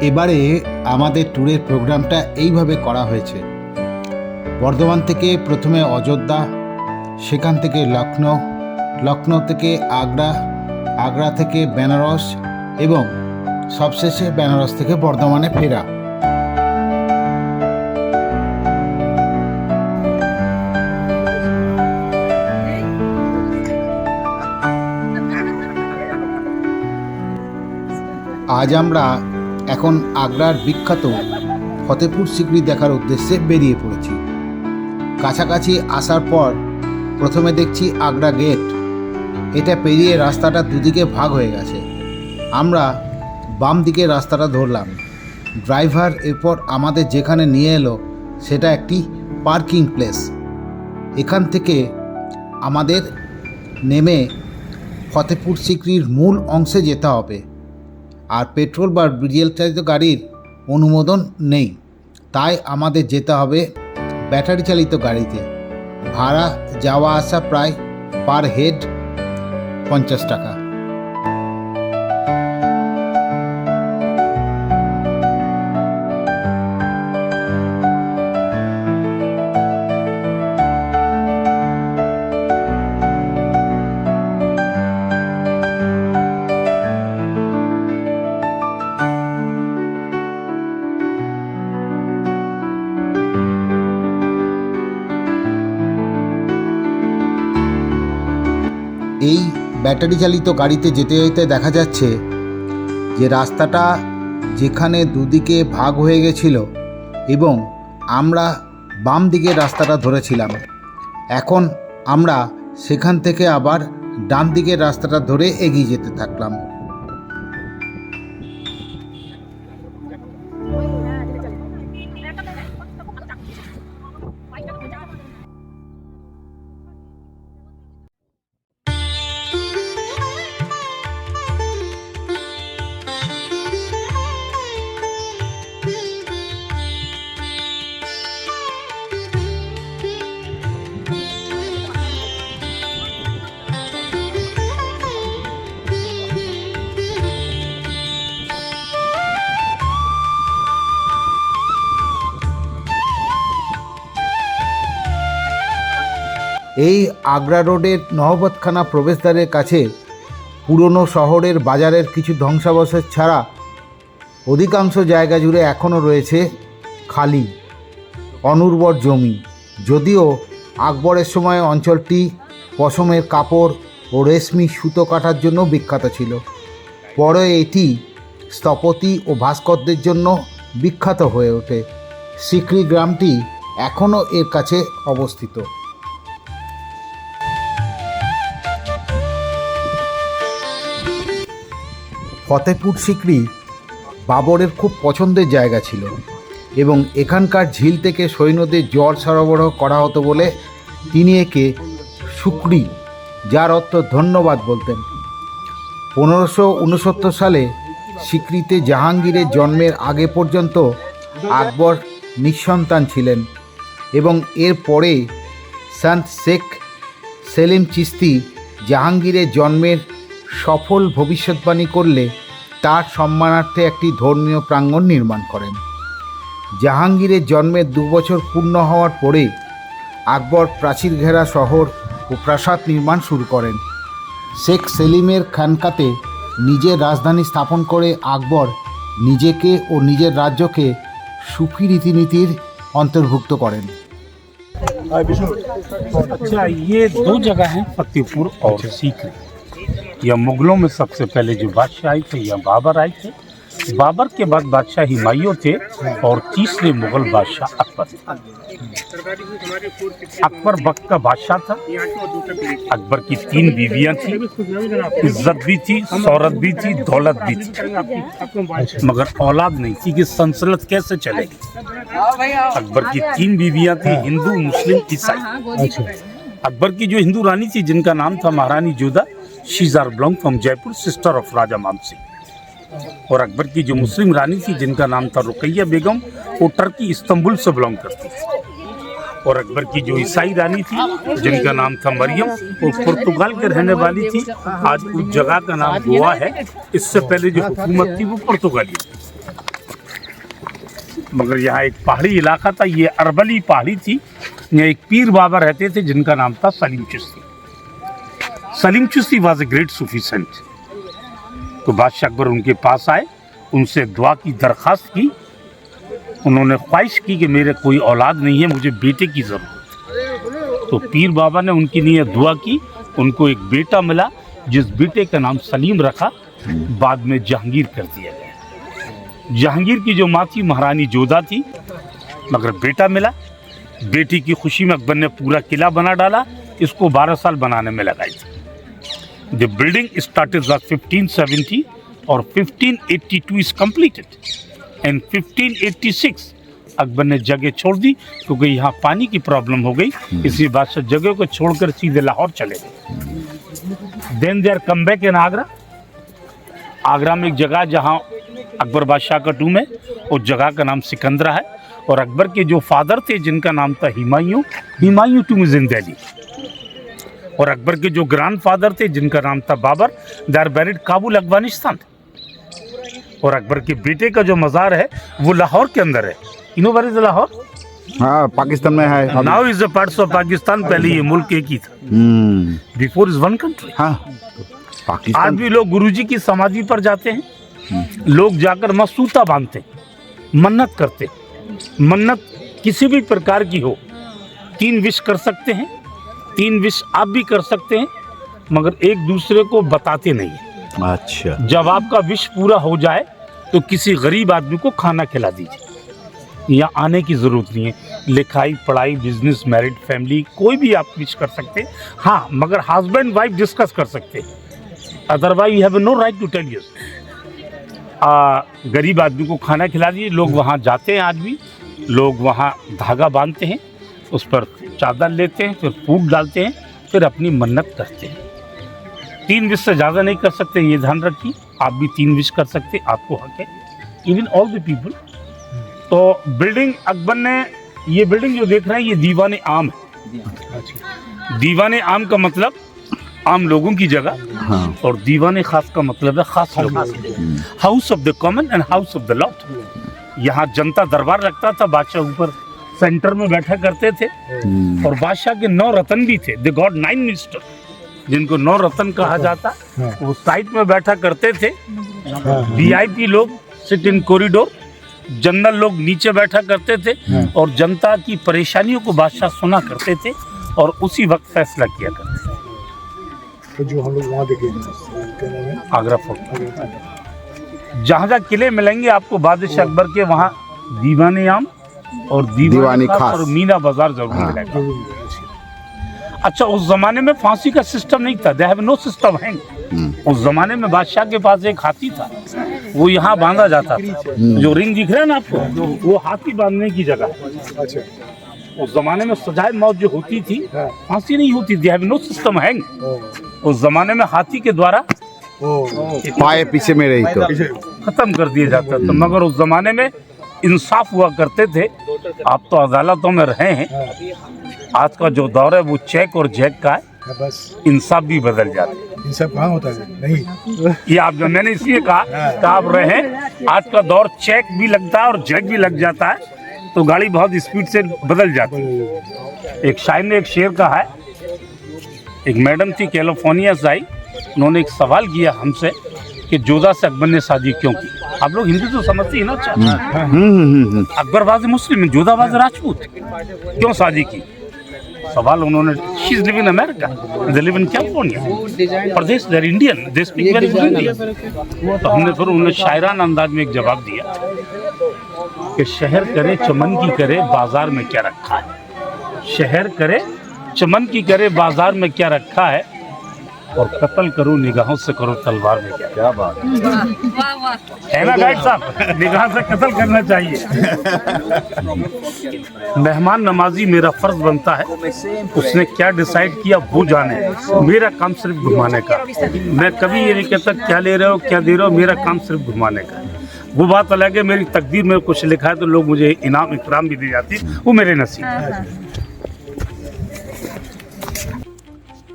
এবারে আমাদের ট্যুরের প্রোগ্রামটা এইভাবে করা হয়েছে। বর্ধমান থেকে প্রথমে অযোধ্যা, সেখান থেকে লখনৌ, লখনৌ থেকে আগ্রা, আগ্রা থেকে বেনারস এবং সবশেষে বেনারস থেকে বর্ধমানে ফেরা। আজ আমরা এখন আগ্রার বিখ্যাত ফতেপুর সিকরি দেখার উদ্দেশ্যে বেরিয়ে পড়েছি। কাছাকাছি আসার পর প্রথমে দেখছি আগ্রা গেট। এটা পেরিয়ে রাস্তাটা দুদিকে ভাগ হয়ে গেছে। আমরা বাম দিকে রাস্তাটা ধরলাম। ড্রাইভার এরপর আমাদের যেখানে নিয়ে এলো সেটা একটি পার্কিং প্লেস। এখান থেকে আমাদের নেমে ফতেপুর সিকরির মূল অংশে যেতে হবে। আর পেট্রোল বা ডিজেল চালিত গাড়ির অনুমোদন নেই, তাই আমাদের যেতে হবে ব্যাটারি চালিত গাড়িতে। ভাড়া যাওয়া আসা প্রায় পার হেড 50 টাকা। এই ব্যাটারি চালিত গাড়িতে যেতে যেতে দেখা যাচ্ছে যে রাস্তাটা যেখানে দুদিকে ভাগ হয়ে গেছিল এবং আমরা বাম দিকে রাস্তাটা ধরেছিলাম, এখন আমরা সেখান থেকে আবার ডান দিকের রাস্তাটা ধরে এগিয়ে যেতে থাকলাম। এই আগ্রা রোডের নহবতখানা প্রবেশদ্বারের কাছে পুরনো শহরের বাজারের কিছু ধ্বংসাবশেষ ছাড়া অধিকাংশ জায়গা জুড়ে এখনও রয়েছে খালি অনুর্বর জমি। যদিও আকবরের সময় অঞ্চলটি পশমের কাপড় ও রেশমি সুতো কাটার জন্য বিখ্যাত ছিল। পরে এটি স্থপতি ও ভাস্করদের জন্য বিখ্যাত হয়ে ওঠে। সিকরি গ্রামটি এখনও এর কাছে অবস্থিত। ফতেপুর সিকরি বাবরের খুব পছন্দের জায়গা ছিল এবং এখানকার ঝিল থেকে সৈন্যদের জল সরবরাহ করা হতো বলে তিনি একে শুকরি, যার অর্থ ধন্যবাদ, বলতেন। 1569 সালে সিকরিতে জাহাঙ্গীরের জন্মের আগে পর্যন্ত আকবর নিঃসন্তান ছিলেন এবং এর পরে সন্ত শেখ সেলিম চিশতি জাহাঙ্গীরের জন্মের সফল ভবিষ্যৎবাণী করলে তার সম্মানার্থে একটি ধর্মীয় প্রাঙ্গণ নির্মাণ করেন। জাহাঙ্গীরের জন্মের 2 বছর পূর্ণ হওয়ার পরে আকবর প্রাচীর ঘেরা শহর ও প্রাসাদ নির্মাণ শুরু করেন। শেখ সেলিমের খানকাতে নিজের রাজধানী স্থাপন করে আকবর নিজেকে ও নিজের রাজ্যকে সুফি রীতিনীতির অন্তর্ভুক্ত করেন। अच्छा, ये 2 जगह हैं, फतेहपुर और सीकरी। यह मुगलों में सबसे पहले जो बादशाह आए थे, यह बाबर आए थे। बाबर के बाद बादशाह हुमायूं थे और तीसरे मुगल बादशाह अकबर। अकबर वक्त का बादशाह था। अकबर की 3 बीवियां थी। इज्जत भी थी, शौहरत भी थी, दौलत भी थी, मगर औलाद नहीं थी कि सल्तनत कैसे चलेगी। अकबर की 3 बीवियां थी, हिंदू, मुस्लिम, ईसाई। अकबर की जो हिंदू रानी थी जिनका नाम था Maharani Jodha, she is belong from Jaipur, sister of Raja Man Singh. और अकबर की जो मुस्लिम रानी थी जिनका नाम था रुकैया बेगम, वो टर्की इस्तांबुल से बिलोंग करती थी। और अकबर की जो ईसाई रानी थी जिनका नाम था मरियम, वो पुर्तगाल के रहने वाली थी। आज उस जगह का नाम गोवा है। इससे पहले जो हुकूमत थी वो पुर्तगाली थी। मगर यहाँ एक पहाड़ी इलाका था, ये अरबली पहाड़ी थी। यहाँ एक पीर बाबा रहते थे जिनका नाम था Salim Chishti. Salim Chishti was a great Sufi saint. तो बादशाह अकबर उनके पास आए, उनसे दुआ की दरख्वास्त की। उन्होंने ख्वाहिश की कि मेरे कोई औलाद नहीं है, मुझे बेटे की ज़रूरत। तो पीर बाबा ने उनके लिए दुआ की, उनको एक बेटा मिला जिस बेटे का नाम सलीम रखा, बाद में जहांगीर कर दिया गया। जहांगीर की जो माँ थी महारानी जोधा थी, मगर बेटा मिला। बेटी की खुशी में अकबर ने पूरा किला बना डाला, इसको 12 साल बनाने में लगाई थी। द बिल्डिंग स्टार्टेड 1570 और 1582 इज कंप्लीटेड एंड 1586 अकबर ने जगह छोड़ दी क्योंकि यहाँ पानी की प्रॉब्लम हो गई, इसलिए बादशाह जगह को छोड़कर सीधे लाहौर चले गए। Then there come back in Agra. Agra में एक जगह जहाँ अकबर बादशाह का टूम है, उस जगह का नाम सिकंदरा है। और अकबर के जो फादर थे जिनका नाम था हुमायूं टूम इज इन दिल्ली। और अकबर के जो ग्रैंड फादर थे जिनका नाम था Babur, they are buried Kabul Afghanistan. और अकबर के बेटे का जो मज़ार है वो लाहौर के अंदर है। You know where is Lahore? हाँ, पाकिस्तान में है। Now is the parts of Pakistan. पहले ये मुल्क एक ही था, बिफोर इज वन कंट्री। हाँ, आज पाकिस्तान। भी लोग गुरुजी की समाधि पर जाते हैं, लोग जाकर मसूता बांधते, मन्नत करते। मन्नत किसी भी प्रकार की हो, 3 विश कर सकते हैं। 3 विश आप भी कर सकते हैं, मगर एक दूसरे को बताते नहीं हैं। अच्छा, जब आपका विश पूरा हो जाए तो किसी गरीब आदमी को खाना खिला दीजिए। यहाँ आने की ज़रूरत नहीं है। लिखाई, पढ़ाई, बिजनेस, मैरिड, फैमिली, कोई भी आप विश कर सकते हैं। हाँ, मगर हस्बैंड वाइफ डिस्कस कर सकते हैं, otherwise you have no right to tell you. गरीब आदमी को खाना खिला दीजिए। लोग वहाँ जाते हैं, आज भी लोग वहाँ धागा बांधते हैं, उस पर चादर लेते हैं, फिर फूट डालते हैं, फिर अपनी मन्नत करते हैं। 3 विश से ज़्यादा नहीं कर सकते, ये ध्यान रखिए। आप भी 3 विश कर सकते, आपको हक है, इवन ऑल द पीपल। तो बिल्डिंग अकबर ने, ये बिल्डिंग जो देख रहे हैं ये दीवाने आम है। दीवाने आम का मतलब आम लोगों की जगह, हाँ, और दीवाने खास का मतलब है खास लोगों की। House of the common and house of the Lord. यहाँ जनता दरबार लगता था, बादशाह ऊपर सेंटर में बैठा करते थे। और बादशाह के 9 रतन भी थे। दे गॉट 9 मिनिस्टर, जिनको 9 रतन कहा जाता। वो साइड में बैठा करते थे। वीआईपी लोग सिट इन कॉरिडोर, जनरल लोग नीचे बैठा करते थे। और जनता की परेशानियों को बादशाह सुना करते थे और उसी वक्त फैसला किया करते थे। तो जो हम लोग वहाँ देखे क्या नाम है? आगरा फोर्ट। जहाँ किले मिलेंगे आपको बादशाह अकबर के, वहाँ दीवाने आम और दीवानी खास और मीना बाजार जरूर मिलेगा। अच्छा, उस जमाने में फांसी का सिस्टम नहीं था। They have no system hang. उस जमाने में बादशाह के पास एक हाथी था, वो यहाँ बांधा जाता था। जो रिंग दिख रहा है ना आपको, वो हाथी बांधने की जगह। अच्छा, उस जमाने में सजाए मौत जो होती थी, फांसी नहीं होती। They have no system hang. उस जमाने में हाथी के द्वारा पाए पीछे में रही तो खत्म कर दिया जाता था। मगर उस जमाने में इंसाफ हुआ करते थे। आप तो अदालतों में रहे हैं, आज का जो दौर है वो चेक और जैक का है। बस इंसाफ भी बदल जाते हैं। ये सब कहाँ होता है? नहीं, ये आप, मैंने इसलिए कहा कि आप रहे, आज का दौर चेक भी लगता है और जैक भी लग जाता है, तो गाड़ी बहुत स्पीड से बदल जाती है। एक शायर ने एक शेर कहा है। एक मैडम थी कैलिफोर्निया से आई, उन्होंने एक सवाल किया हमसे कि जोधा से अकबर ने शादी क्यों की। आप लोग हिंदी तो समझते ही ना। अच्छा, Akbar was Muslim, Jodha was Rajput, क्यों शादी की? सवाल उन्होंने, she is live in America, they live in California, प्रदेश, they are Indian, they speak very good Indian. तो हमने फिर उन्हें शायराना अंदाज में एक जवाब दिया कि शहर करे चमन की करे, बाजार में क्या रखा है। शहर करे चमन की करे, बाजार में क्या रखा है, और कत्ल करो निगाहों से करो, तलवार में क्या बात है ना गाइड साहब? निगाह से कत्ल करना चाहिए। मेहमान नमाजी मेरा फर्ज बनता है, उसने क्या डिसाइड किया वो जाने, मेरा काम सिर्फ घुमाने का। मैं कभी ये नहीं कहता क्या ले रहे हो क्या दे रहे हो, मेरा काम सिर्फ घुमाने का है। वो बात अलग है, मेरी तकदीर में कुछ लिखा है तो लोग मुझे इनाम इकराम भी दी जाती है, वो मेरे नसीब है।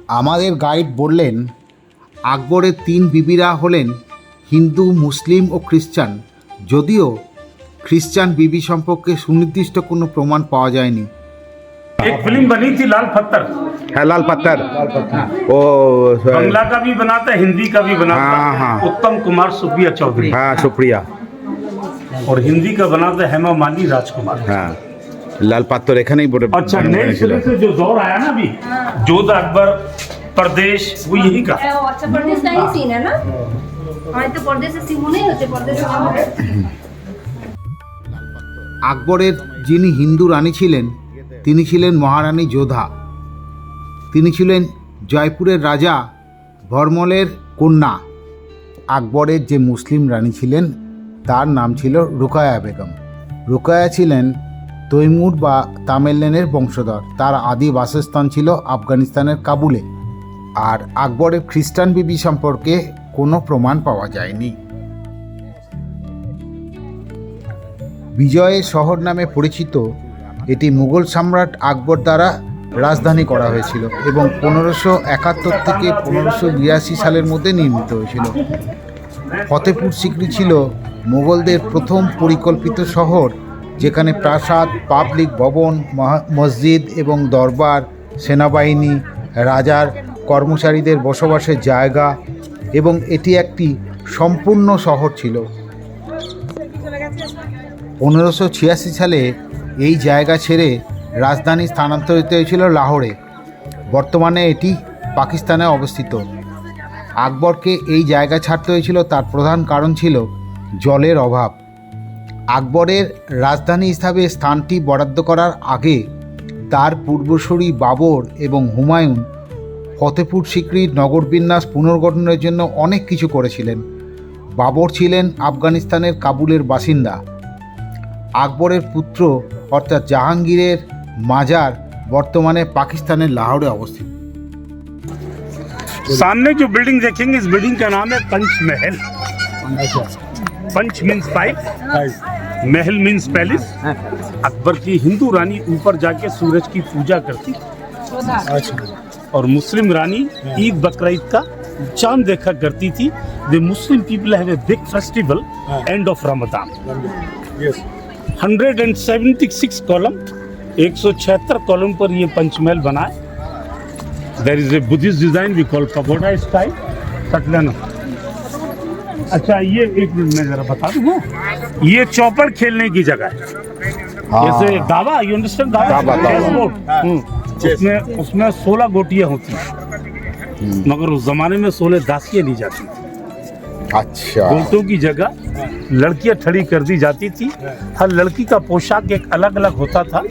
আমাদের গাইড বললেন আকবরের 3 বিবিরা হলেন হিন্দু, মুসলিম ও খ্রিস্টান। যদিও খ্রিস্টান বিবি সম্পর্কে সুনির্দিষ্ট কোনো প্রমাণ পাওয়া যায়নি। एक फिल्म बनी थी लाल पत्थर, है लाल पत्थर वो बंगला का भी बना था, हिंदी का भी बना हाँ, था, हाँ। उत्तम कुमार सुप्रिया चौधरी, हाँ सुप्रिया और हिंदी का बना था हेमा मालिनी राजकुमार। हाँ लाल पत्थर এখানেই বড় अच्छा, नई फिल्म से जो दौर आया ना अभी, जोधा अकबर प्रदेश, वो यही का। अच्छा परदेश का ही सीन है ना। हमारे तो परदेश से सीन नहीं होते, परदेश से काम होते। আকবরের যিনি হিন্দু রানী ছিলেন তিনি ছিলেন মহারানী যোধা। তিনি ছিলেন জয়পুরের রাজা ভরমলের কন্যা। আকবরের যে মুসলিম রানী ছিলেন তার নাম ছিল রুকায়া বেগম। রুকায়া ছিলেন তৈমুর বা তামেরলেনের বংশধর। তার আদি বাসস্থান ছিল আফগানিস্তানের কাবুলে। আর আকবরের খ্রিস্টান বিবি সম্পর্কে কোনো প্রমাণ পাওয়া যায়নি। বিজয়ের শহর নামে পরিচিত এটি মুঘল সম্রাট আকবর দ্বারা রাজধানী করা হয়েছিল এবং 1571 থেকে 1582 সালের মধ্যে নির্মিত হয়েছিল। ফতেপুর সিকরি ছিল মুঘলদের প্রথম পরিকল্পিত শহর, যেখানে প্রাসাদ, পাবলিক ভবন, মসজিদ এবং দরবার, সেনাবাহিনী, রাজার কর্মচারীদের বসবাসের জায়গা এবং এটি একটি সম্পূর্ণ শহর ছিল। 1586 সালে এই জায়গা ছেড়ে রাজধানী স্থানান্তরিত হয়েছিল লাহোরে। বর্তমানে এটি পাকিস্তানে অবস্থিত। আকবরকে এই জায়গা ছাড়তে হয়েছিল, তার প্রধান কারণ ছিল জলের অভাব। আকবরের রাজধানী হিসাবে স্থানটি বরাদ্দ করার আগে তার পূর্বসূরি বাবর এবং হুমায়ুন ফতেপুর সিকরির নগরবিন্যাস পুনর্গঠনের জন্য অনেক কিছু করেছিলেন। বাবর ছিলেন আফগানিস্তানের কাবুলের বাসিন্দা। আকবরের পুত্র অর্থাৎ জাহাঙ্গীরের মাজার বর্তমানে পাকিস্তানের লাহোরে অবস্থিত। सामने जो बिल्डिंग देखेंगे, इस बिल्डिंग का नाम है पंच महल। पंच मीन्स फाइव, महल मीन्स पैलेस। अकबर की हिंदू रानी ऊपर जाके सूरज की पूजा करती और मुस्लिम रानी ईद बकरीद का चांद देखा करती थी। The Muslim people have a big festival end of Ramzan. 176 column, 176 column पर ये पंचमहल बना है। There is a Buddhist design we call pagoda style. सटलेना। अच्छा, ये एक मिनट में जरा बता दूं, ये चौपर खेलने की जगह है। जैसे दावा, यू अंडरस्टैंड दावा? उसमें 16 गोटियां होती हैं, मगर उस जमाने में 16 दासियां ली जाती थी। अच्छा गोटों की जगह लड़कियां खड़ी कर दी जाती थी। हर लड़की का पोशाक एक अलग अलग होता था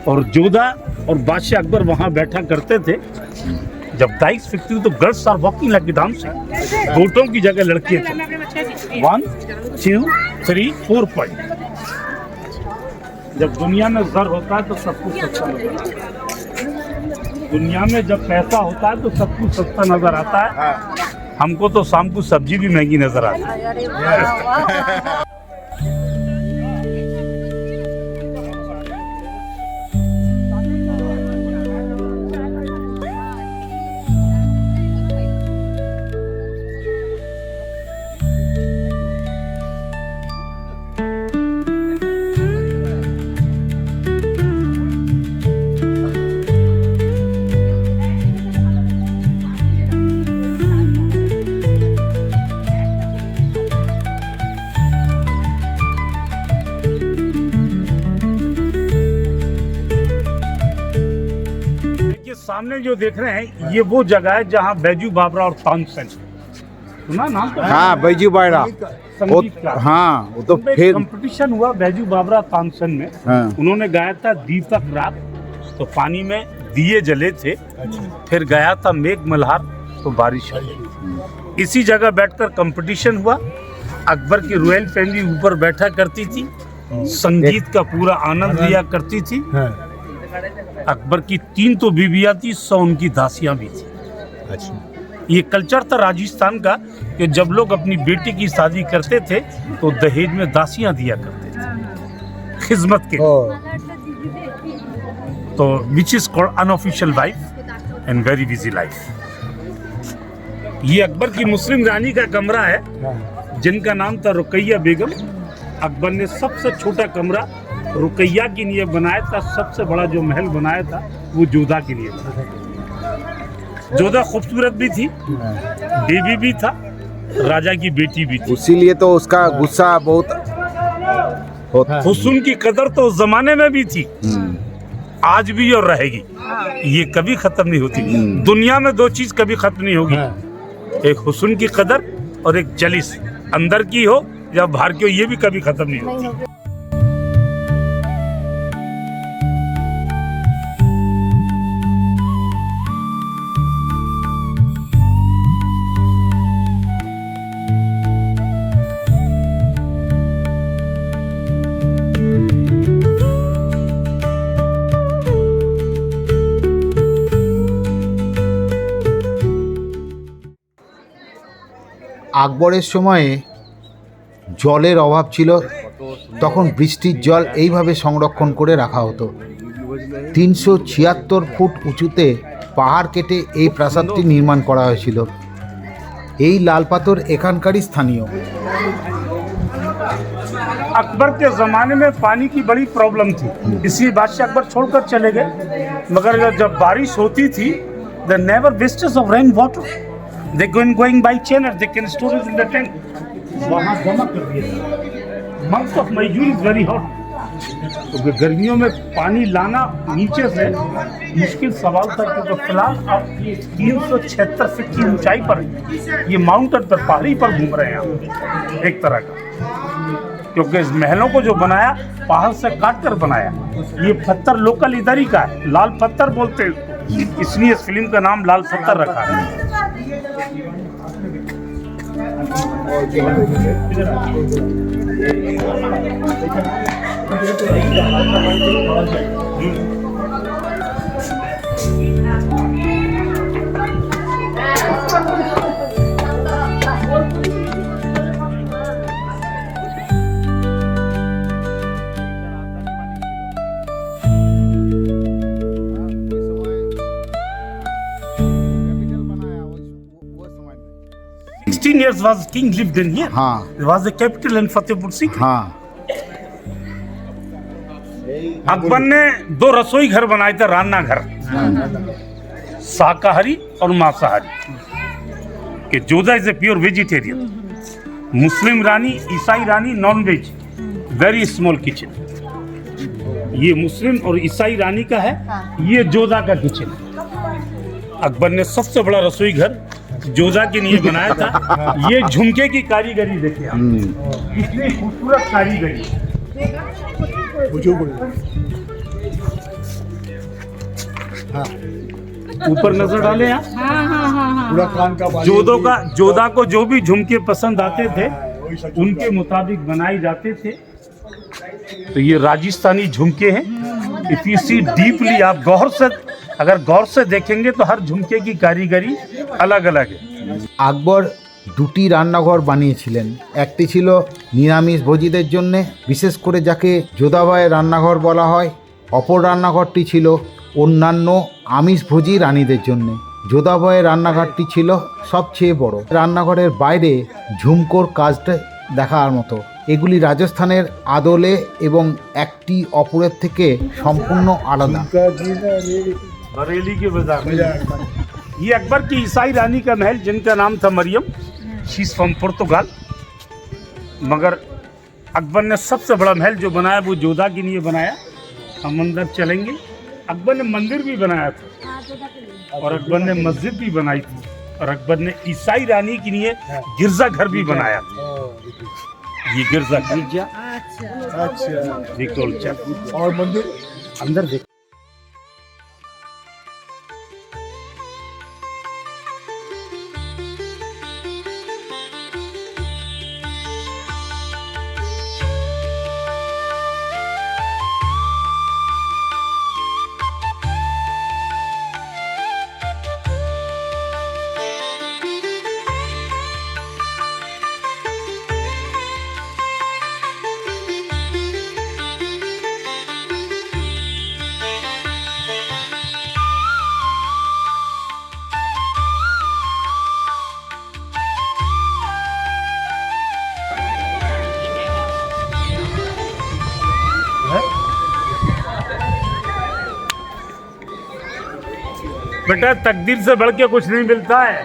और जोधा और बादशाह अकबर वहां बैठा करते थे। जब दाइस फिक्स हुई तो girls are walking like dancing. गोटों की जगह लड़कियां थी। 1 2 3 4 पॉइंट। जब दुनिया में जर होता है तो सब कुछ अच्छा लगता है। दुनिया में जब पैसा होता है तो सब कुछ सस्ता नजर आता है। हमको तो शाम को सब्जी भी महंगी नजर आती है। सामने जो देख रहे हैं ये वो जगह है जहाँ बैजू बाबरा और तानसेन, सुना नाम तो? हाँ बैजू बावरा संगीत का। हाँ वो तो उनमें एक फिर कंपटीशन हुआ बैजू बाबरा तानसेन में। हाँ। उन्होंने गाया था दीपक रात, तो पानी में दिए जले थे। फिर गाया था मेघ मल्हार, तो बारिश हुई। इसी जगह बैठकर कंपटीशन हुआ। अकबर की रॉयल फैमिली ऊपर बैठा करती थी, संगीत का पूरा आनंद लिया करती थी। अकबर की 3 तो बीवियां थी, 100 उनकी दासियां भी थी। अच्छा, ये कल्चर था राजस्थान का कि जब लोग अपनी बेटी की शादी करते थे तो दहेज में दासियां दिया करते थे खिदमत के। तो which is called unofficial wife and very busy life. ये अकबर की मुस्लिम रानी का कमरा है जिनका नाम था रुकैया बेगम। अकबर ने सबसे छोटा कमरा रुकैया के लिए बनाया था, सबसे बड़ा जो महल बनाया था वो जोधा के लिए था। जोधा खूबसूरत भी थी, देवी भी था, राजा की बेटी भी थी। इसीलिए तो उसका गुस्सा बहुत होता। हुस्न की कदर तो उस जमाने में भी थी, आज भी और रहेगी, ये कभी खत्म नहीं होती। दुनिया में दो चीज कभी खत्म नहीं होगी, एक हुस्न की कदर और एक जलिस, अंदर की हो या बाहर की हो, ये भी कभी खत्म नहीं होती। আকবরের সময়ে জলের অভাব ছিল, তখন বৃষ্টির জল এইভাবে সংরক্ষণ করে রাখা হতো। 376 ফুট উঁচুতে পাহাড় কেটে এই প্রাসাদটি নির্মাণ করা হয়েছিল। এই লাল পাথর এখানকারই স্থানীয়। अकबर के ज़माने में पानी की बड़ी प्रॉब्लम थी, इसलिए बादशाह अकबर छोड़कर चले गए। मगर जब बारिश होती थी, the never wastage of rain water, they going by chain, they can store it in the tank, वहाँ जमा कर दिया। Month of May June is very hot, तो गर्मियों में पानी लाना नीचे से मुश्किल सवाल था, क्योंकि फिलहाल आप 376 फीट की ऊंचाई पर ये माउंटेन पर, पहाड़ी पर घूम रहे हैं आप, एक तरह का, क्योंकि इस महलों को जो बनाया पहाड़ से काट कर बनाया। ये पत्थर लोकल इधर ही का है, लाल पत्थर बोलते हैं, इसलिए इस फिल्म का नाम लाल पत्थर रखा है। Years was king lived in here. हाँ It was the capital in Fatehpur Sikri. हाँ, अकबर ने 2 रसोई घर बनाए थे, रान्ना घर, शाकाहारी और मांसाहारी। कि Jodha is a pure vegetarian, Muslim रानी, ईसाई रानी non veg, very small kitchen. ये मुस्लिम और ईसाई रानी का है, ये जोधा का किचन। अकबर ने सबसे बड़ा रसोई घर जोधा के लिए बनाया था। ये झुमके की कारीगरी देखिए आप, इतनी खूबसूरत कारीगरी। ऊपर नजर डाले आप, पूरा कान का बाली जोधा को जो भी झुमके पसंद आते थे उनके मुताबिक बनाए जाते थे। तो ये राजस्थानी झुमके हैं। इफ यू सी डीपली, आप अगर गौर से देखेंगे तो हर झुमके की कारीगरी अलग अलग है। আকবর 2টি রান্নাঘর বানিয়েছিলেন। একটি ছিল নিরামিষ ভোজীদের জন্যে, বিশেষ করে যাকে যোধাবাইয়ের রান্নাঘর বলা হয়। অপর রান্নাঘরটি ছিল অন্যান্য আমিষভোজী রানীদের জন্যে। যোধাবাইয়ের রান্নাঘরটি ছিল সবচেয়ে বড়। রান্নাঘরের বাইরে ঝুমকোর কাজটা দেখার মতো। এগুলি রাজস্থানের আদলে এবং একটি অপরের থেকে সম্পূর্ণ আলাদা। बरेली के बाजार में ये अकबर की ईसाई रानी का महल, जिनका नाम था मरियम, शी इज फ्रॉम पुर्तगाल। मगर अकबर ने सबसे बड़ा महल जो बनाया वो जोधा के लिए बनाया। हम अंदर चलेंगे। अकबर ने मंदिर भी बनाया था और अकबर ने मस्जिद भी बनाई थी, और अकबर ने ईसाई रानी के लिए गिरजा घर भी बनाया था। ये गिरजा घर अच्छा और मंदिर अंदर देख। बेटा तकदीर से बढ़ के कुछ नहीं मिलता है।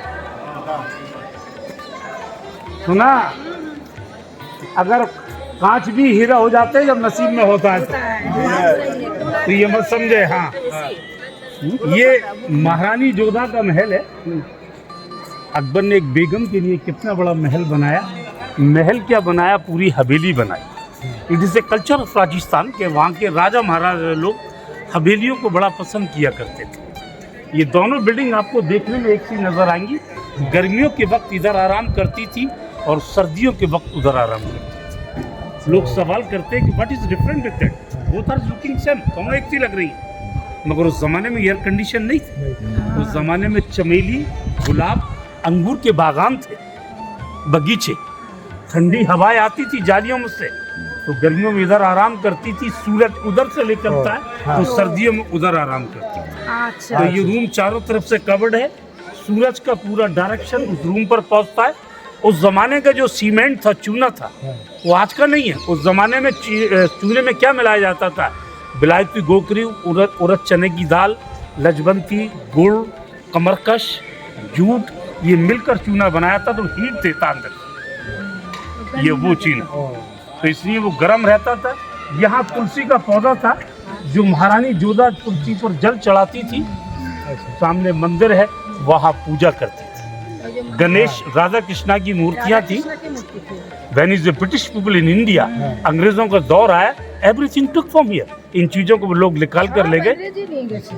सुना, अगर कांच भी हीरा हो जाते हैं जब नसीब में होता है तो ये मत समझे। हाँ, ये महारानी जोधा का महल है। अकबर ने एक बेगम के लिए कितना बड़ा महल बनाया। महल क्या बनाया, पूरी हवेली बनाई। It is a culture of Rajasthan के वहाँ के राजा महाराजा लोग हवेलियों को बड़ा पसंद किया करते थे। ये दोनों बिल्डिंग आपको देखने में एक सी नज़र आएंगी। गर्मियों के वक्त इधर आराम करती थी और सर्दियों के वक्त उधर आराम करती थी। लोग सवाल करते हैं कि what is different with that, both are looking same, दोनों एक सी लग रही हैं। मगर उस ज़माने में एयर कंडीशन नहीं थी। उस ज़माने में चमेली, गुलाब, अंगूर के बागान थे, बगीचे, ठंडी हवाएं आती थी जालियों में से, तो गर्मियों में इधर आराम करती थी। सूरज उधर से निकलता है तो सर्दियों में उधर आराम करती थी। तो ये रूम चारों तरफ से कवर्ड है। सूरज का पूरा डायरेक्शन उस रूम पर पहुंचता है। उस ज़माने का जो सीमेंट था, चूना था, वो आज का नहीं है। उस ज़माने में चूने में क्या मिलाया जाता था? बिलायती गोकरी, उड़द चने की दाल, लजबंती, गुड़, कमरकश, जूट, ये मिलकर चूना बनाया था तो हीट देता अंदर। ये वो चीना, तो इसलिए वो गर्म रहता था। यहाँ तुलसी का पौधा था, जो महारानी जोधा तुलसी पर जल चढ़ाती थी। सामने मंदिर है, वहाँ पूजा करती थी। गणेश, राधा कृष्णा की मूर्तियाँ थी। When is the British people in India, अंग्रेजों का दौर आया, everything took from here। इन चीज़ों को लोग निकाल कर ले गए।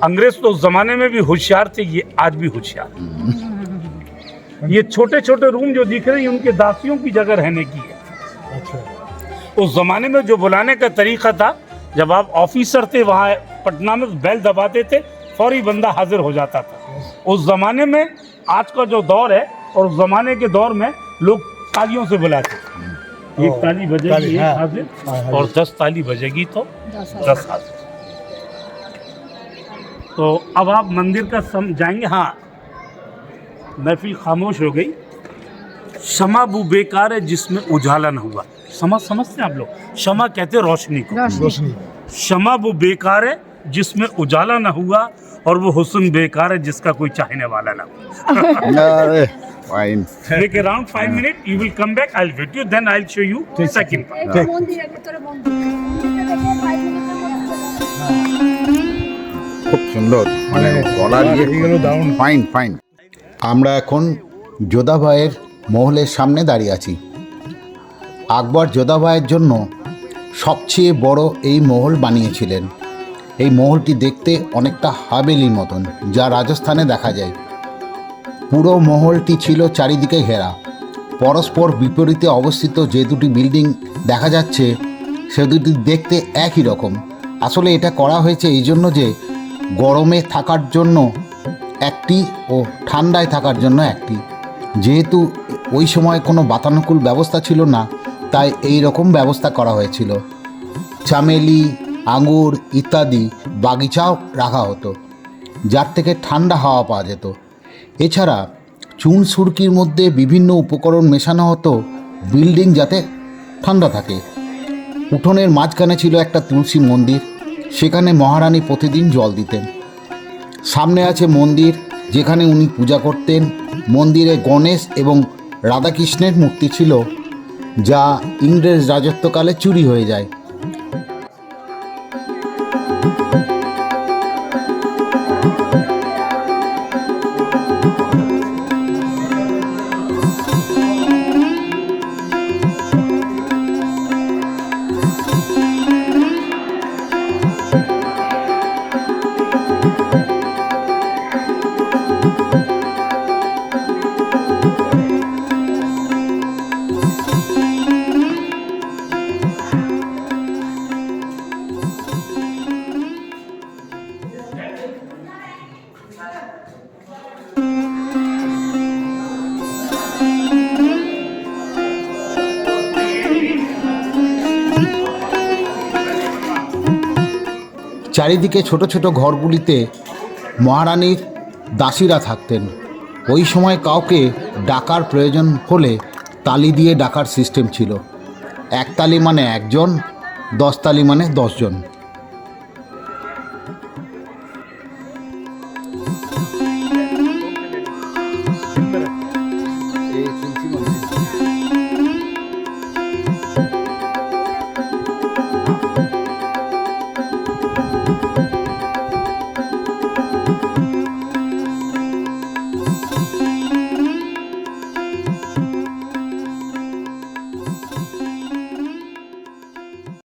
अंग्रेज तो उस जमाने में भी होशियार थे, ये आज भी होशियार। ये छोटे छोटे रूम जो दिख रहे हैं, उनके दासियों की जगह रहने की है। उस जमाने में जो बुलाने का तरीका था, जब आप ऑफिसर थे वहाँ पटना में, बेल दबाते थे, फौरी बंदा हाजिर हो जाता था। उस जमाने में आज का जो दौर है और उस जमाने के दौर में लोग तालियों से बुलाते थे। एक ताली बजेगी एक हाजिर, और 10 ताली बजेगी तो 10 हाजिर। तो अब आप मंदिर का जाएंगे। हाँ, महफिल खामोश हो गई। शमा वो बेकार है जिसमें उजाला न हुआ। समझते हैं आप लोग? शमा कहते हैं रोशनी को। रोशनी। शमा वो बेकार है जिसमें उजाला न हुआ, और वो हुस्न बेकार है जिसका कोई चाहने वाला ना हो। Fine. Take around 5 minutes. You will come back. I'll video. Then I'll show you the second part. খুব সুন্দর, মানে গলা দিয়ে দারুণ। Fine fine. আমরা এখন যোধাবাইয়ের মহলের সামনে দাঁড়িয়ে আছি। আকবর যোধাবাইয়ের জন্য সবচেয়ে বড় এই মহল বানিয়েছিলেন। এই মহলটি দেখতে অনেকটা হাভেলির মতন, যা রাজস্থানে দেখা যায়। পুরো মহলটি ছিল চারিদিকে ঘেরা। পরস্পর বিপরীতে অবস্থিত যে দুটি বিল্ডিং দেখা যাচ্ছে, সে দুটি দেখতে একই রকম। আসলে এটা করা হয়েছে এই জন্য যে গরমে থাকার জন্য একটি ও ঠান্ডায় থাকার জন্য একটি। যেহেতু ওই সময় কোনো বাতানুকূল ব্যবস্থা ছিল না, তাই এই রকম ব্যবস্থা করা হয়েছিল। চামেলি, আঙুর ইত্যাদি বাগিচাও রাখা হতো, যার থেকে ঠান্ডা হাওয়া পাওয়া যেত। এছাড়া চুন সুরকির মধ্যে বিভিন্ন উপকরণ মেশানো হতো বিল্ডিং যাতে ঠান্ডা থাকে। উঠোনের মাঝখানে ছিল একটা তুলসী মন্দির, সেখানে মহারানী প্রতিদিন জল দিতেন। সামনে আছে মন্দির যেখানে উনি পূজা করতেন। মন্দিরে গণেশ এবং রাধাকৃষ্ণের মূর্তি ছিল, যা ইংরেজ রাজত্বকালে চুরি হয়ে যায়। চারিদিকে ছোট ছোট ঘরগুলিতে মহারানীর দাসীরা থাকতেন। ওই সময় কাউকে ডাকার প্রয়োজন হলে তালি দিয়ে ডাকার সিস্টেম ছিল। 1 তালি মানে 1 জন, 10 তালি মানে 10 জন।